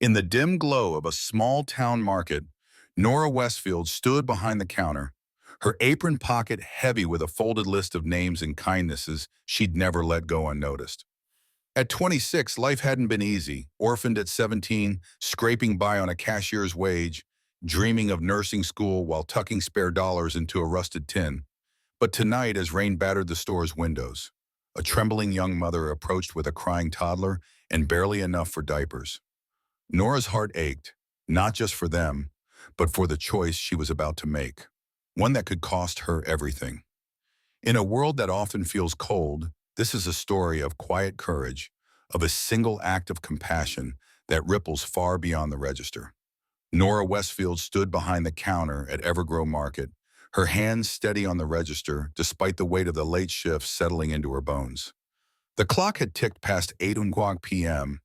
In the dim glow of a small-town market, Norah Westfield stood behind the counter, her apron pocket heavy with a folded list of names and kindnesses she'd never let go unnoticed. At 26, life hadn't been easy. Orphaned at 17, scraping by on a cashier's wage, dreaming of nursing school while tucking spare dollars into a rusted tin. But tonight, as rain battered the store's windows, a trembling young mother approached with a crying toddler and barely enough for diapers. Nora's heart ached, not just for them, but for the choice she was about to make, one that could cost her everything. In a world that often feels cold, this is a story of quiet courage, of a single act of compassion that ripples far beyond the register. Norah Westfield stood behind the counter at Evergrow Market, her hands steady on the register despite the weight of the late shift settling into her bones. The clock had ticked past 8 p.m.,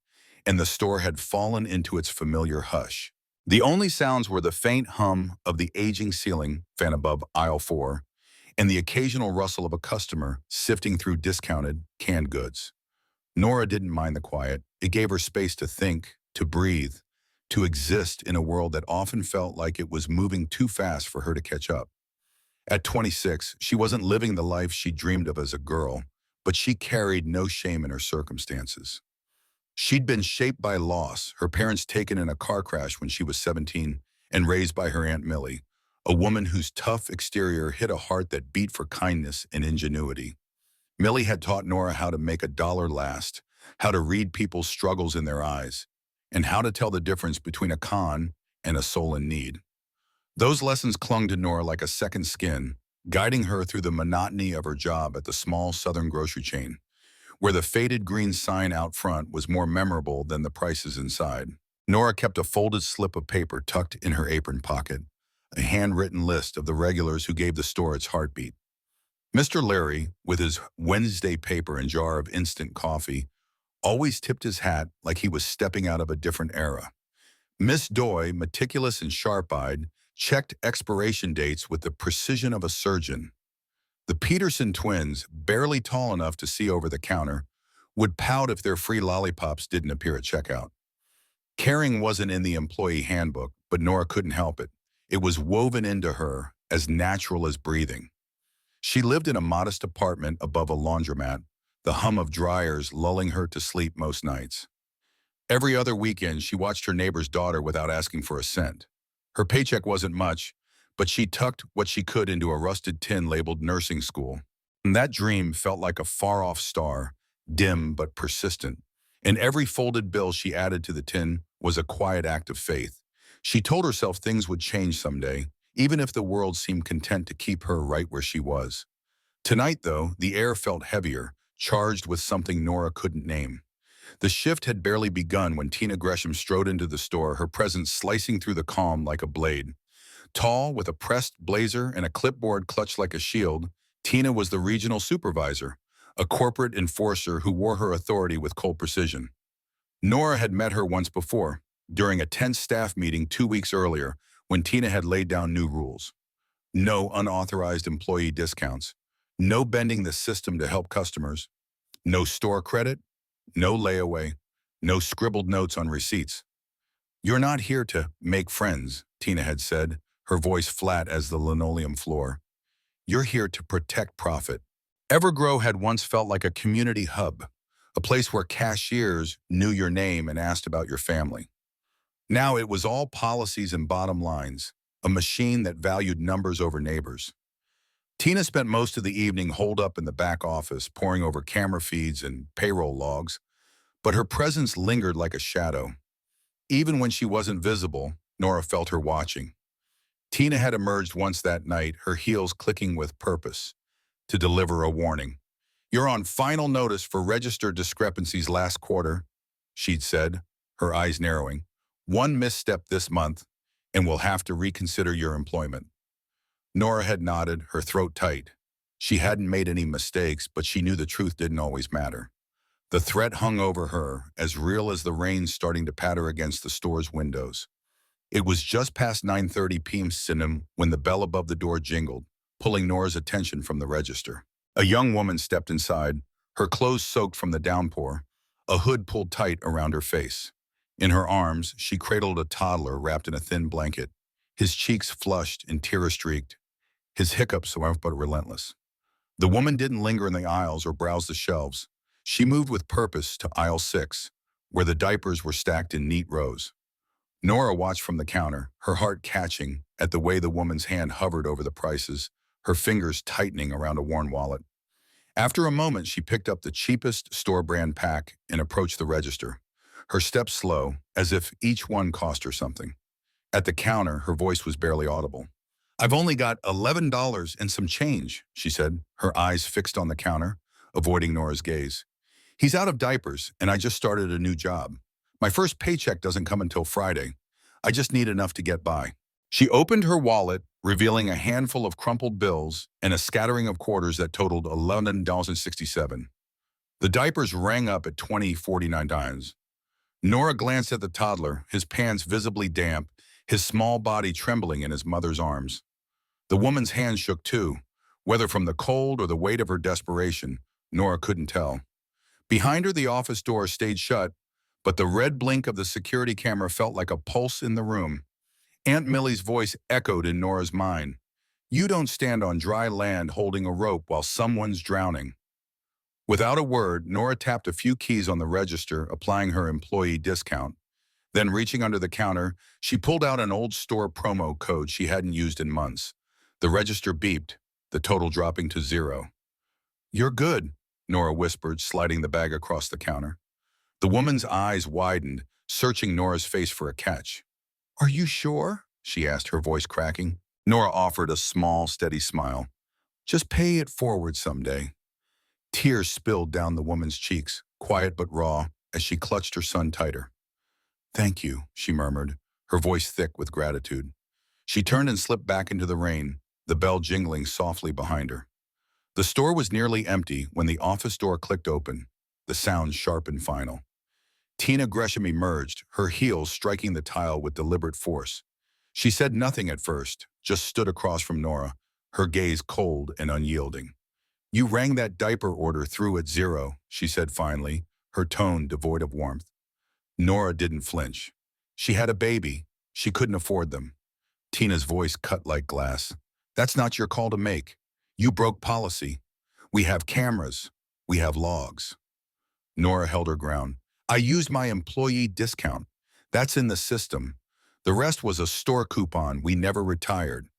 and the store had fallen into its familiar hush. The only sounds were the faint hum of the aging ceiling fan above aisle 4 and the occasional rustle of a customer sifting through discounted, canned goods. Norah didn't mind the quiet. It gave her space to think, to breathe, to exist in a world that often felt like it was moving too fast for her to catch up. At 26, she wasn't living the life she dreamed of as a girl, but she carried no shame in her circumstances. She'd been shaped by loss, her parents taken in a car crash when she was 17, and raised by her Aunt Millie, a woman whose tough exterior hid a heart that beat for kindness and ingenuity. Millie had taught Norah how to make a dollar last, how to read people's struggles in their eyes, and how to tell the difference between a con and a soul in need. Those lessons clung to Norah like a second skin, guiding her through the monotony of her job at the small southern grocery chain, where the faded green sign out front was more memorable than the prices inside. Norah kept a folded slip of paper tucked in her apron pocket, a handwritten list of the regulars who gave the store its heartbeat. Mr. Larry, with his Wednesday paper and jar of instant coffee, always tipped his hat like he was stepping out of a different era. Miss Doy, meticulous and sharp-eyed, checked expiration dates with the precision of a surgeon. The Peterson twins, barely tall enough to see over the counter, would pout if their free lollipops didn't appear at checkout. Caring wasn't in the employee handbook, but Norah couldn't help it. It was woven into her, as natural as breathing. She lived in a modest apartment above a laundromat, the hum of dryers lulling her to sleep most nights. Every other weekend, she watched her neighbor's daughter without asking for a cent. Her paycheck wasn't much, but she tucked what she could into a rusted tin labeled nursing school. And that dream felt like a far-off star, dim but persistent. And every folded bill she added to the tin was a quiet act of faith. She told herself things would change someday, even if the world seemed content to keep her right where she was. Tonight, though, the air felt heavier, charged with something Norah couldn't name. The shift had barely begun when Tina Gresham strode into the store, her presence slicing through the calm like a blade. Tall, with a pressed blazer and a clipboard clutched like a shield, Tina was the regional supervisor, a corporate enforcer who wore her authority with cold precision. Norah had met her once before, during a tense staff meeting 2 weeks earlier, when Tina had laid down new rules. No unauthorized employee discounts, no bending the system to help customers, no store credit, no layaway, no scribbled notes on receipts. "You're not here to make friends," Tina had said, her voice flat as the linoleum floor. "You're here to protect profit." Evergrow had once felt like a community hub, a place where cashiers knew your name and asked about your family. Now it was all policies and bottom lines, a machine that valued numbers over neighbors. Tina spent most of the evening holed up in the back office, poring over camera feeds and payroll logs, but her presence lingered like a shadow. Even when she wasn't visible, Norah felt her watching. Tina had emerged once that night, her heels clicking with purpose, to deliver a warning. "You're on final notice for registered discrepancies last quarter," she'd said, her eyes narrowing. "One misstep this month, and we'll have to reconsider your employment." Norah had nodded, her throat tight. She hadn't made any mistakes, but she knew the truth didn't always matter. The threat hung over her, as real as the rain starting to patter against the store's windows. It was just past 9:30 p.m. when the bell above the door jingled, pulling Norah's attention from the register. A young woman stepped inside, her clothes soaked from the downpour, a hood pulled tight around her face. In her arms, she cradled a toddler wrapped in a thin blanket, his cheeks flushed and tear-streaked, his hiccups swift but relentless. The woman didn't linger in the aisles or browse the shelves. She moved with purpose to aisle 6, where the diapers were stacked in neat rows. Norah watched from the counter, her heart catching at the way the woman's hand hovered over the prices, her fingers tightening around a worn wallet. After a moment, she picked up the cheapest store-brand pack and approached the register, her steps slow, as if each one cost her something. At the counter, her voice was barely audible. "I've only got $11 and some change," she said, her eyes fixed on the counter, avoiding Nora's gaze. "He's out of diapers, and I just started a new job. My first paycheck doesn't come until Friday. I just need enough to get by." She opened her wallet, revealing a handful of crumpled bills and a scattering of quarters that totaled $11.67. The diapers rang up at 20.49. Norah glanced at the toddler, his pants visibly damp, his small body trembling in his mother's arms. The woman's hand shook too, whether from the cold or the weight of her desperation, Norah couldn't tell. Behind her, the office door stayed shut, but the red blink of the security camera felt like a pulse in the room. Aunt Millie's voice echoed in Nora's mind. "You don't stand on dry land holding a rope while someone's drowning." Without a word, Norah tapped a few keys on the register, applying her employee discount. Then, reaching under the counter, she pulled out an old store promo code she hadn't used in months. The register beeped, the total dropping to 0. "You're good," Norah whispered, sliding the bag across the counter. The woman's eyes widened, searching Nora's face for a catch. "Are you sure?" she asked, her voice cracking. Norah offered a small, steady smile. "Just pay it forward someday." Tears spilled down the woman's cheeks, quiet but raw, as she clutched her son tighter. "Thank you," she murmured, her voice thick with gratitude. She turned and slipped back into the rain, the bell jingling softly behind her. The store was nearly empty when the office door clicked open, the sound sharp and final. Tina Gresham emerged, her heels striking the tile with deliberate force. She said nothing at first, just stood across from Norah, her gaze cold and unyielding. "You rang that diaper order through at 0, she said finally, her tone devoid of warmth. Norah didn't flinch. She had a baby. She couldn't afford them. Tina's voice cut like glass. "That's not your call to make. You broke policy. We have cameras. We have logs." Norah held her ground. "I used my employee discount. That's in the system. The rest was a store coupon we never retired."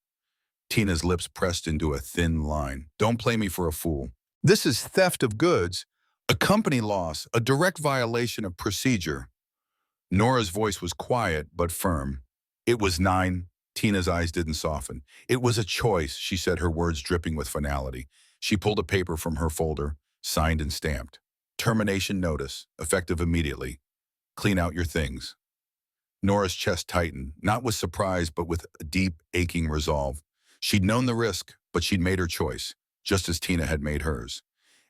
Tina's lips pressed into a thin line. "Don't play me for a fool. This is theft of goods, a company loss, a direct violation of procedure." Nora's voice was quiet but firm. "It was 9. Tina's eyes didn't soften. "It was a choice," she said, her words dripping with finality. She pulled a paper from her folder, signed and stamped. "Termination notice, effective immediately. Clean out your things." Nora's chest tightened, not with surprise but with a deep, aching resolve. She'd known the risk, but she'd made her choice, just as Tina had made hers.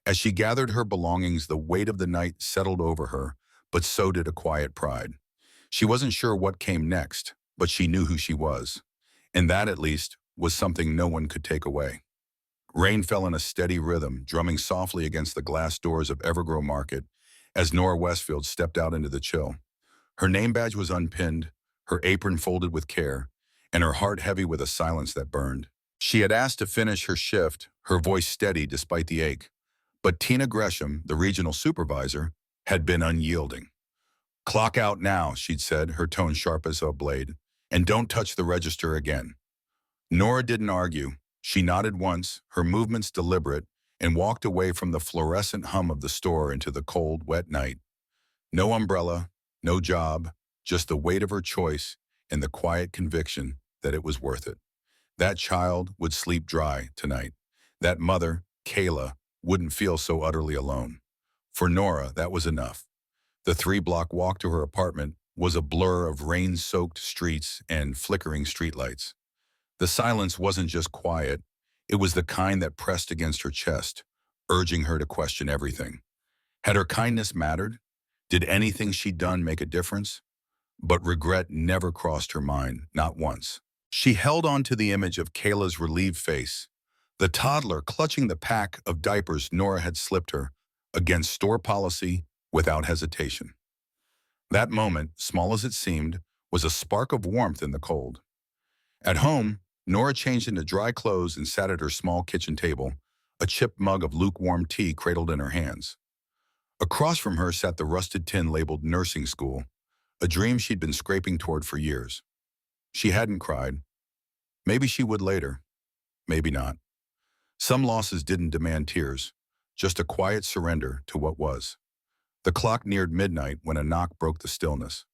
As she gathered her belongings, the weight of the night settled over her, but so did a quiet pride. She wasn't sure what came next, but she knew who she was. And that, at least, was something no one could take away. Rain fell in a steady rhythm, drumming softly against the glass doors of Evergrow Market as Norah Westfield stepped out into the chill. Her name badge was unpinned, her apron folded with care, and her heart heavy with a silence that burned. She had asked to finish her shift, her voice steady despite the ache. But Tina Gresham, the regional supervisor, had been unyielding. "Clock out now," she'd said, her tone sharp as a blade, "and don't touch the register again." Norah didn't argue. She nodded once, her movements deliberate, and walked away from the fluorescent hum of the store into the cold, wet night. No umbrella, no job, just the weight of her choice and the quiet conviction that it was worth it. That child would sleep dry tonight. That mother, Kayla, wouldn't feel so utterly alone. For Norah, that was enough. The 3-block walk to her apartment was a blur of rain-soaked streets and flickering streetlights. The silence wasn't just quiet, it was the kind that pressed against her chest, urging her to question everything. Had her kindness mattered? Did anything she'd done make a difference? But regret never crossed her mind, not once. She held on to the image of Kayla's relieved face, the toddler clutching the pack of diapers Norah had slipped her, against store policy without hesitation. That moment, small as it seemed, was a spark of warmth in the cold. At home, Nora changed into dry clothes and sat at her small kitchen table, a chipped mug of lukewarm tea cradled in her hands. Across from her sat the rusted tin labeled nursing school, a dream she'd been scraping toward for years. She hadn't cried. Maybe she would later. Maybe not. Some losses didn't demand tears, just a quiet surrender to what was. The clock neared midnight when a knock broke the stillness.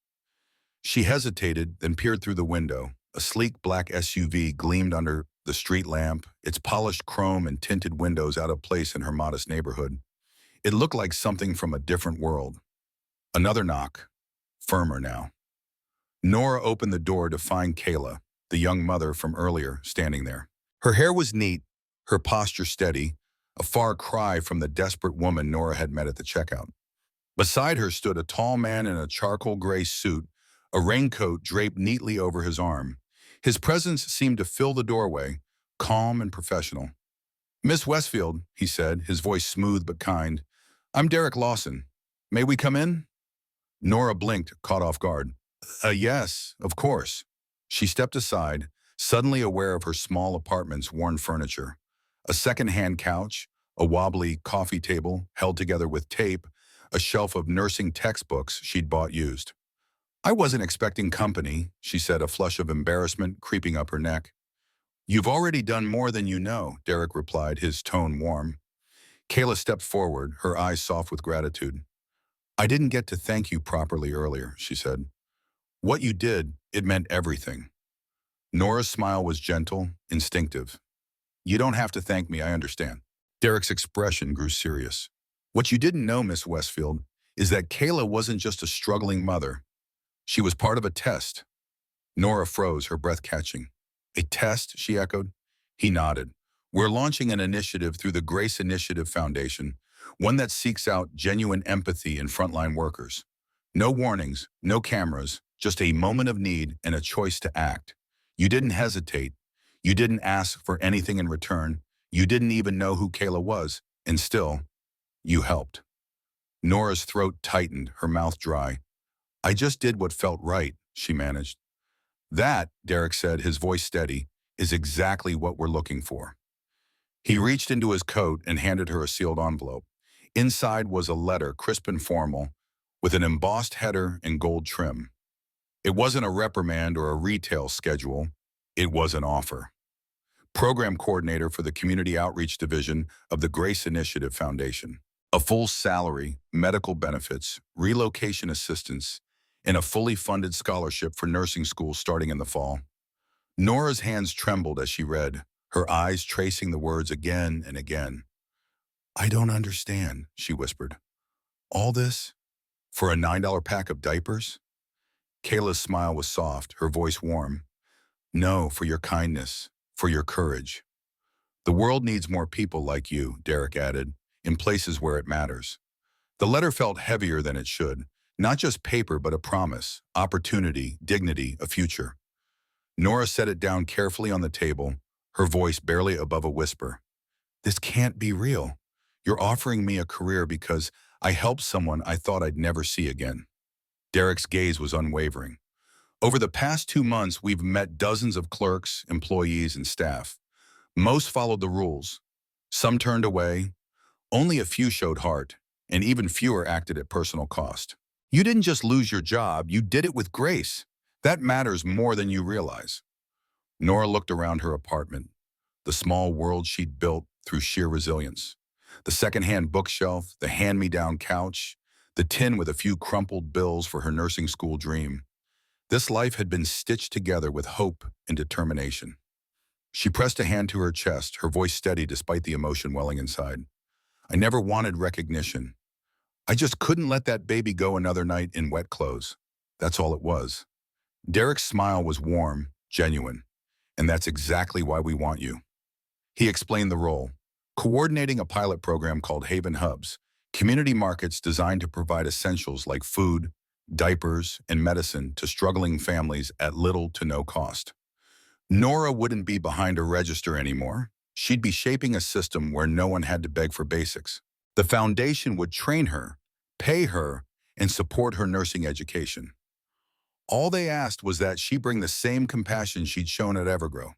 She hesitated, then peered through the window. A sleek black SUV gleamed under the street lamp, its polished chrome and tinted windows out of place in her modest neighborhood. It looked like something from a different world. Another knock, firmer now. Nora opened the door to find Kayla, the young mother from earlier, standing there. Her hair was neat, her posture steady, a far cry from the desperate woman Nora had met at the checkout. Beside her stood a tall man in a charcoal gray suit, a raincoat draped neatly over his arm. His presence seemed to fill the doorway, calm and professional. "Miss Westfield," he said, his voice smooth but kind. "I'm Derek Lawson. May we come in?" Nora blinked, caught off guard. Yes, of course." She stepped aside, suddenly aware of her small apartment's worn furniture. A second-hand couch, a wobbly coffee table held together with tape, a shelf of nursing textbooks she'd bought used. "I wasn't expecting company," she said, a flush of embarrassment creeping up her neck. "You've already done more than you know," Derek replied, his tone warm. Kayla stepped forward, her eyes soft with gratitude. "I didn't get to thank you properly earlier," she said. "What you did, it meant everything." Nora's smile was gentle, instinctive. "You don't have to thank me, I understand." Derek's expression grew serious. "What you didn't know, Miss Westfield, is that Kayla wasn't just a struggling mother. She was part of a test." Nora froze, her breath catching. "A test?" she echoed. He nodded. "We're launching an initiative through the Grace Initiative Foundation, one that seeks out genuine empathy in frontline workers. No warnings, no cameras, just a moment of need and a choice to act. You didn't hesitate. You didn't ask for anything in return. You didn't even know who Kayla was, and still, you helped." Nora's throat tightened, her mouth dry. "I just did what felt right," she managed. "That," Derek said, his voice steady, "is exactly what we're looking for." He reached into his coat and handed her a sealed envelope. Inside was a letter, crisp and formal, with an embossed header and gold trim. It wasn't a reprimand or a retail schedule. It was an offer. Program coordinator for the Community Outreach Division of the Grace Initiative Foundation. A full salary, medical benefits, relocation assistance, and a fully funded scholarship for nursing school starting in the fall. Nora's hands trembled as she read, her eyes tracing the words again and again. "I don't understand," she whispered. "All this for a $9 pack of diapers?" Kayla's smile was soft, her voice warm. "No, for your kindness, for your courage. The world needs more people like you," Derek added, "in places where it matters." The letter felt heavier than it should, not just paper but a promise, opportunity, dignity, a future. Nora set it down carefully on the table, her voice barely above a whisper. "This can't be real. You're offering me a career because I helped someone I thought I'd never see again." Derek's gaze was unwavering. "Over the past 2 months, we've met dozens of clerks, employees, and staff. Most followed the rules. Some turned away. Only a few showed heart, and even fewer acted at personal cost. You didn't just lose your job, you did it with grace. That matters more than you realize." Nora looked around her apartment, the small world she'd built through sheer resilience. The second-hand bookshelf, the hand-me-down couch, the tin with a few crumpled bills for her nursing school dream. This life had been stitched together with hope and determination. She pressed a hand to her chest, her voice steady despite the emotion welling inside. "I never wanted recognition. I just couldn't let that baby go another night in wet clothes. That's all it was." Derek's smile was warm, genuine, "And that's exactly why we want you." He explained the role, coordinating a pilot program called Haven Hubs, community markets designed to provide essentials like food, diapers, and medicine to struggling families at little to no cost. Nora wouldn't be behind a register anymore. She'd be shaping a system where no one had to beg for basics. The foundation would train her, pay her, and support her nursing education. All they asked was that she bring the same compassion she'd shown at Evergrow.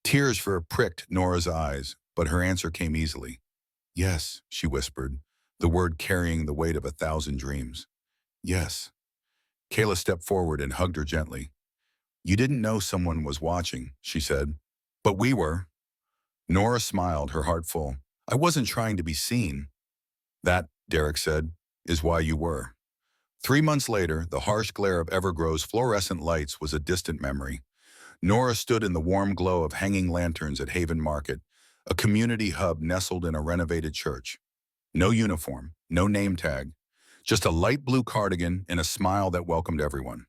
Tears pricked Nora's eyes, but her answer came easily. Yes, she whispered, the word carrying the weight of 1,000 dreams. Yes. Kayla stepped forward and hugged her gently. You didn't know someone was watching, she said. But we were. Nora smiled, her heart full. I wasn't trying to be seen. That, Derek said, is why you were. 3 months later, the harsh glare of Evergrow's fluorescent lights was a distant memory. Nora stood in the warm glow of hanging lanterns at Haven Market, a community hub nestled in a renovated church. No uniform, no name tag, just a light blue cardigan and a smile that welcomed everyone.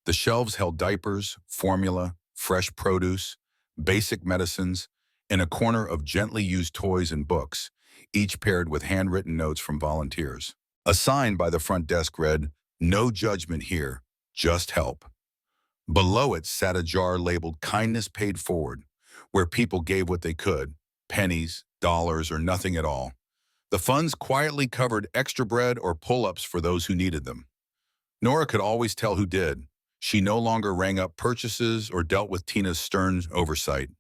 The shelves held diapers, formula, fresh produce, basic medicines, and a corner of gently used toys and books, each paired with handwritten notes from volunteers. A sign by the front desk read, "No judgment here, just help." Below it sat a jar labeled "Kindness Paid Forward," where people gave what they could, pennies, dollars, or nothing at all. The funds quietly covered extra bread or pull-ups for those who needed them. Nora could always tell who did. She no longer rang up purchases or dealt with Tina's stern oversight.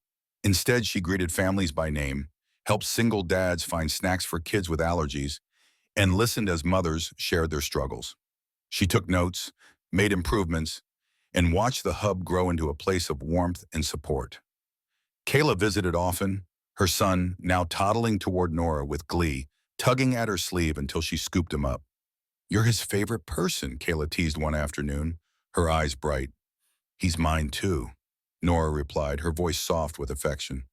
Instead, she greeted families by name, helped single dads find snacks for kids with allergies, and listened as mothers shared their struggles. She took notes, made improvements, and watched the hub grow into a place of warmth and support. Kayla visited often, her son now toddling toward Nora with glee, tugging at her sleeve until she scooped him up. You're his favorite person, Kayla teased one afternoon, her eyes bright. He's mine too, Nora replied, her voice soft with affection.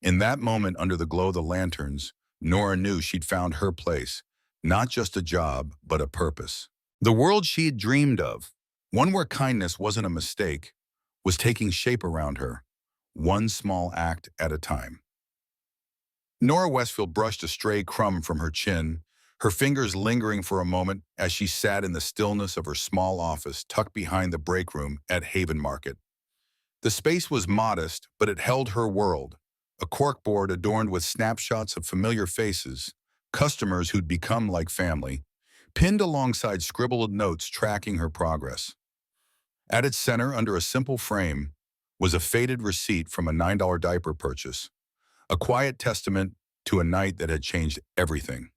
In that moment under the glow of the lanterns, Nora knew she'd found her place, not just a job, but a purpose. The world she had dreamed of, one where kindness wasn't a mistake, was taking shape around her, one small act at a time. Norah Westfield brushed a stray crumb from her chin, her fingers lingering for a moment as she sat in the stillness of her small office tucked behind the break room at Haven Market. The space was modest, but it held her world, a corkboard adorned with snapshots of familiar faces, customers who'd become like family, pinned alongside scribbled notes tracking her progress. At its center, under a simple frame, was a faded receipt from a $9 diaper purchase, a quiet testament to a night that had changed everything.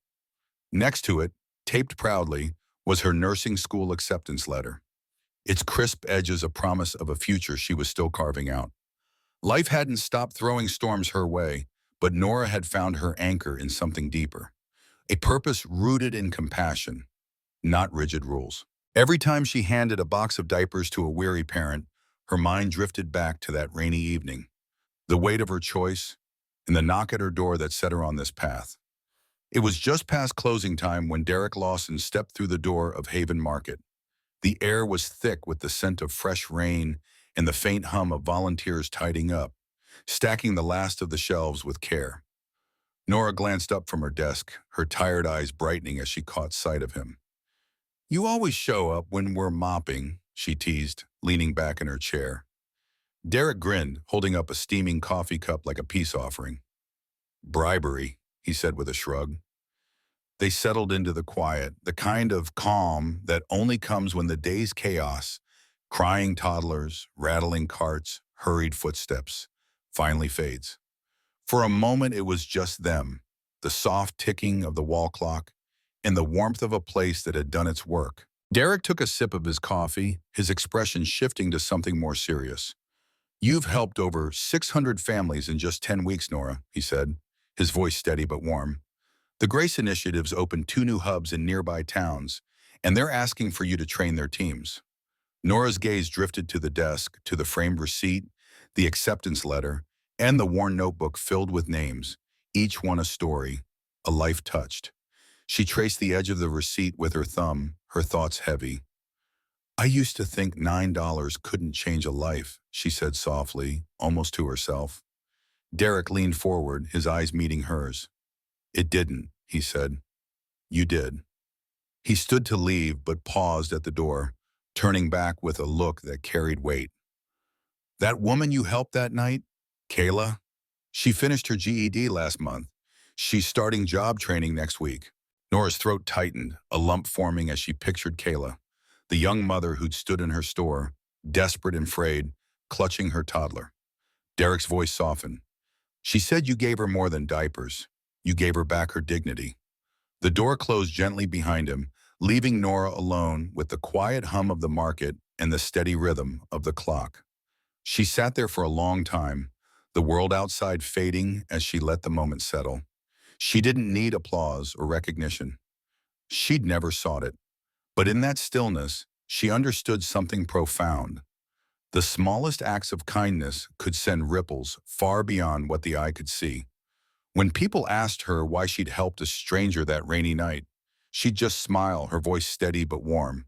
Next to it, taped proudly, was her nursing school acceptance letter, its crisp edges a promise of a future she was still carving out. Life hadn't stopped throwing storms her way, but Nora had found her anchor in something deeper, a purpose rooted in compassion, not rigid rules. Every time she handed a box of diapers to a weary parent, her mind drifted back to that rainy evening, the weight of her choice, and the knock at her door that set her on this path. It was just past closing time when Derek Lawson stepped through the door of Haven Market. The air was thick with the scent of fresh rain and the faint hum of volunteers tidying up, stacking the last of the shelves with care. Nora glanced up from her desk, her tired eyes brightening as she caught sight of him. You always show up when we're mopping, she teased, leaning back in her chair. Derek grinned, holding up a steaming coffee cup like a peace offering. Bribery, he said with a shrug. They settled into the quiet, the kind of calm that only comes when the day's chaos, crying toddlers, rattling carts, hurried footsteps, finally fades. For a moment it was just them, the soft ticking of the wall clock, and the warmth of a place that had done its work. Derek took a sip of his coffee, his expression shifting to something more serious. You've helped over 600 families in just 10 weeks, Nora, he said, his voice steady but warm. The Grace Initiative's opened 2 new hubs in nearby towns, and they're asking for you to train their teams. Nora's gaze drifted to the desk, to the framed receipt, the acceptance letter, and the worn notebook filled with names, each one a story, a life touched. She traced the edge of the receipt with her thumb, her thoughts heavy. I used to think $9 couldn't change a life, she said softly, almost to herself. Derek leaned forward, his eyes meeting hers. It didn't, he said. You did. He stood to leave, but paused at the door, turning back with a look that carried weight. That woman you helped that night, Kayla, she finished her GED last month. She's starting job training next week. Nora's throat tightened, a lump forming as she pictured Kayla, the young mother who'd stood in her store, desperate and frayed, clutching her toddler. Derek's voice softened. She said you gave her more than diapers. You gave her back her dignity. The door closed gently behind him, leaving Nora alone with the quiet hum of the market and the steady rhythm of the clock. She sat there for a long time, the world outside fading as she let the moment settle. She didn't need applause or recognition. She'd never sought it. But in that stillness, she understood something profound. The smallest acts of kindness could send ripples far beyond what the eye could see. When people asked her why she'd helped a stranger that rainy night, she'd just smile, her voice steady but warm.